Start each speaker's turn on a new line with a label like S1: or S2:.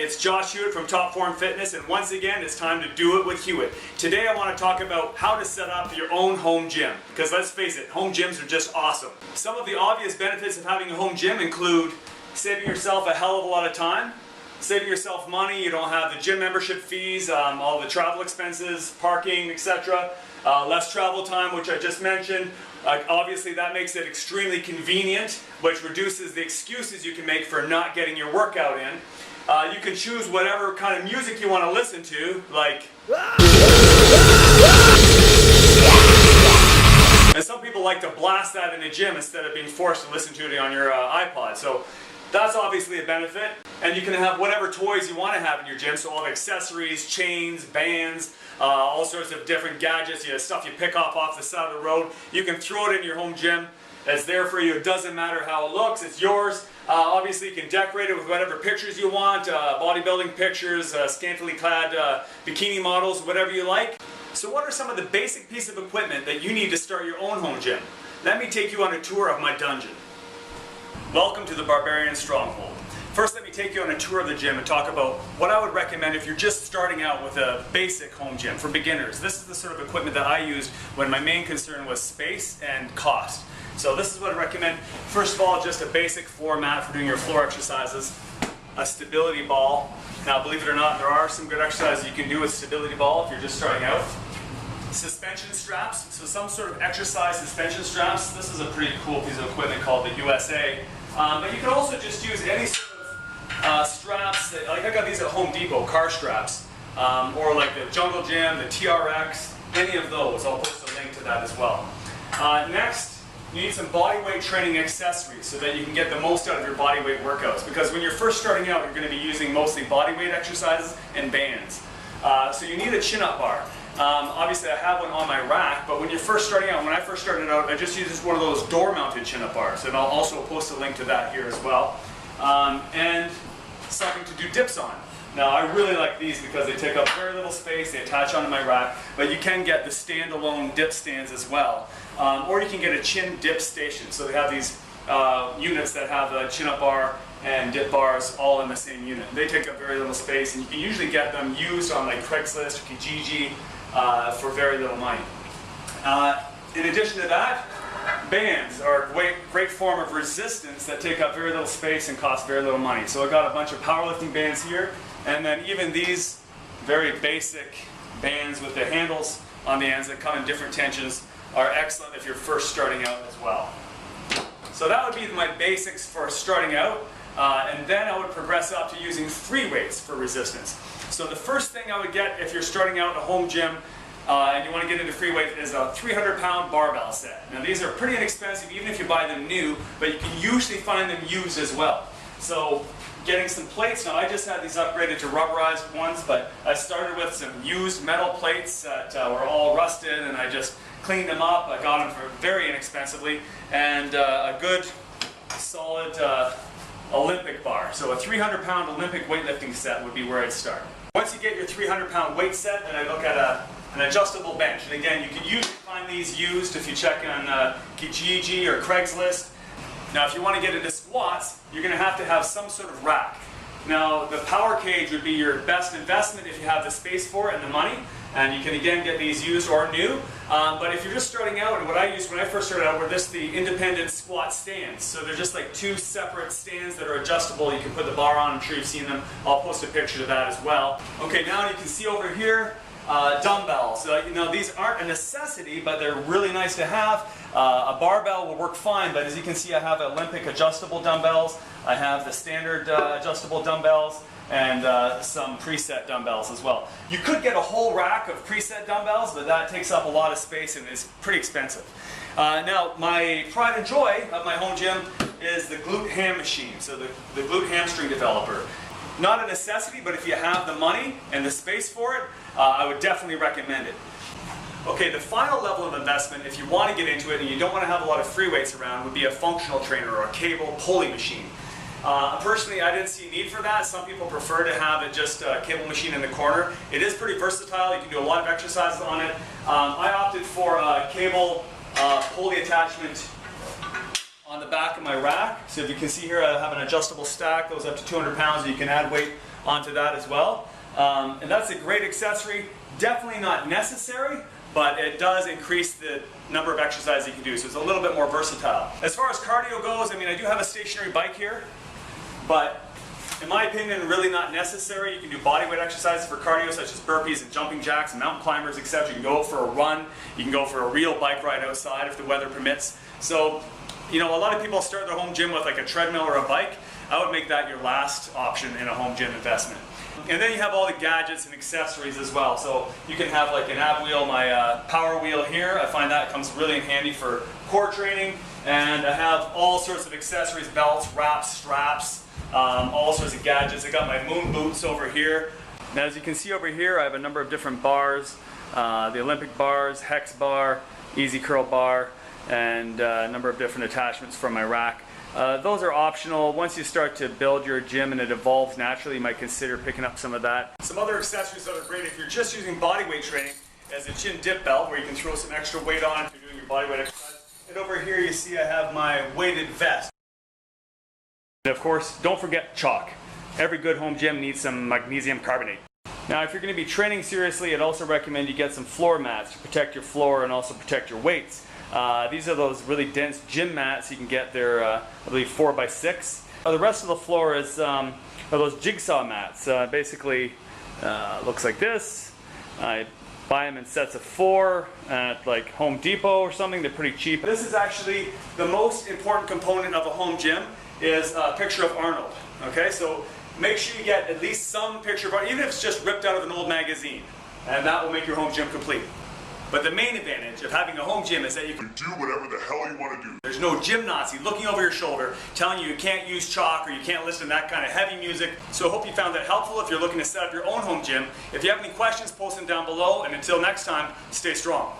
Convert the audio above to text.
S1: it's Josh Hewitt from Top Form Fitness, and once again it's time to do it with Hewitt. Today I want to talk about how to set up your own home gym, because let's face it, home gyms are just awesome. Some of the obvious benefits of having a home gym include saving yourself a hell of a lot of time, saving yourself money. You don't have the gym membership fees, all the travel expenses, parking, etc. Less travel time, which I just mentioned. Obviously that makes it extremely convenient, which reduces the excuses you can make for not getting your workout in. You can choose whatever kind of music you want to listen to, like... And some people like to blast that in the gym instead of being forced to listen to it on your iPod. So that's obviously a benefit. And you can have whatever toys you want to have in your gym, so all the accessories, chains, bands, all sorts of different gadgets, stuff you pick off the side of the road. You can throw it in your home gym. It's there for you. It doesn't matter how it looks. It's yours. Obviously, you can decorate it with whatever pictures you want, bodybuilding pictures, scantily clad bikini models, whatever you like. So what are some of the basic pieces of equipment that you need to start your own home gym? Let me take you on a tour of my dungeon. Welcome to the Barbarian Stronghold. First, let me take you on a tour of the gym and talk about what I would recommend if you're just starting out with a basic home gym for beginners. This is the sort of equipment that I used when my main concern was space and cost. So this is what I recommend. First of all, just a basic floor mat for doing your floor exercises, a stability ball. Now, believe it or not, there are some good exercises you can do with stability ball if you're just starting out. Suspension straps, so some sort of exercise suspension straps. This is a pretty cool piece of equipment called the USA. But you can also just use any sort of straps, like I got these at Home Depot, car straps, or like the Jungle Gym, the TRX, any of those. I'll post a link to that as well. Next, you need some body weight training accessories so that you can get the most out of your body weight workouts. Because when you're first starting out, you're going to be using mostly body weight exercises and bands. So you need a chin-up bar. Obviously I have one on my rack, but when you're first starting out, when I first started out, I just used one of those door-mounted chin-up bars, and I'll also post a link to that here as well. And something to do dips on. Now I really like these because they take up very little space, they attach onto my rack, but you can get the standalone dip stands as well. Or you can get a chin dip station. So they have these units that have a chin-up bar and dip bars all in the same unit. They take up very little space, and you can usually get them used on like Craigslist or Kijiji for very little money. In addition to that, bands are a great form of resistance that take up very little space and cost very little money. So I got a bunch of powerlifting bands here, and then even these very basic bands with the handles on the ends that come in different tensions are excellent if you're first starting out as well. So that would be my basics for starting out, and then I would progress up to using free weights for resistance. So the first thing I would get if you're starting out in a home gym and you want to get into free weight is a 300-pound barbell set. Now these are pretty inexpensive even if you buy them new, but you can usually find them used as well. So getting some plates, now I just had these upgraded to rubberized ones, but I started with some used metal plates that were all rusted, and I just cleaned them up. I got them for very inexpensively, and a good solid Olympic bar. So a 300-pound Olympic weightlifting set would be where I'd start. Once you get your 300-pound weight set, then I look at an adjustable bench. And again, you can usually find these used if you check on Kijiji or Craigslist. Now if you want to get into squats, you're going to have some sort of rack. Now the power cage would be your best investment if you have the space for it and the money. And you can again get these used or new. But if you're just starting out, and what I used when I first started out were the independent squat stands. So they're just like two separate stands that are adjustable. You can put the bar on. I'm sure you've seen them. I'll post a picture of that as well. Okay, now you can see over here dumbbells. These aren't a necessity, but they're really nice to have. A barbell will work fine, but as you can see, I have Olympic adjustable dumbbells. I have the standard adjustable dumbbells, and some preset dumbbells as well. You could get a whole rack of preset dumbbells, but that takes up a lot of space and is pretty expensive. Now, my pride and joy of my home gym is the glute ham machine, so the glute hamstring developer. Not a necessity, but if you have the money and the space for it, I would definitely recommend it. Okay, the final level of investment, if you want to get into it and you don't want to have a lot of free weights around, would be a functional trainer or a cable pulley machine. Personally, I didn't see a need for that. Some people prefer to have it just a cable machine in the corner. It is pretty versatile. You can do a lot of exercises on it. I opted for a cable pulley attachment on the back of my rack. So if you can see here, I have an adjustable stack, goes up to 200 pounds. You can add weight onto that as well. And that's a great accessory. Definitely not necessary, but it does increase the number of exercises you can do, so it's a little bit more versatile. As far as cardio goes, I mean, I do have a stationary bike here, but in my opinion, really not necessary. You can do bodyweight exercises for cardio, such as burpees and jumping jacks and mountain climbers, etc. You can go for a run, you can go for a real bike ride outside if the weather permits. So, you know, a lot of people start their home gym with like a treadmill or a bike. I would make that your last option in a home gym investment. And then you have all the gadgets and accessories as well. So you can have like an ab wheel, my power wheel here. I find that comes really in handy for core training. And I have all sorts of accessories, belts, wraps, straps, all sorts of gadgets. I got my moon boots over here. Now as you can see over here, I have a number of different bars. The Olympic bars, hex bar, easy curl bar, and a number of different attachments from my rack. Those are optional. Once you start to build your gym and it evolves naturally, you might consider picking up some of that. Some other accessories that are great if you're just using bodyweight training is a chin dip belt where you can throw some extra weight on if you're doing your bodyweight exercise. And over here you see I have my weighted vest. And of course, don't forget chalk. Every good home gym needs some magnesium carbonate. Now if you're going to be training seriously, I'd also recommend you get some floor mats to protect your floor and also protect your weights. These are those really dense gym mats. You can get their, I believe, 4x6. The rest of the floor is are those jigsaw mats. Basically, looks like this. I buy them in sets of 4 at like Home Depot or something. They're pretty cheap. This is actually the most important component of a home gym, is a picture of Arnold. Okay, so make sure you get at least some picture of Arnold, even if it's just ripped out of an old magazine, and that will make your home gym complete. But the main advantage of having a home gym is that you can
S2: do whatever the hell you want to do.
S1: There's no gym Nazi looking over your shoulder telling you can't use chalk or you can't listen to that kind of heavy music. So I hope you found that helpful if you're looking to set up your own home gym. If you have any questions, post them down below, and until next time, stay strong.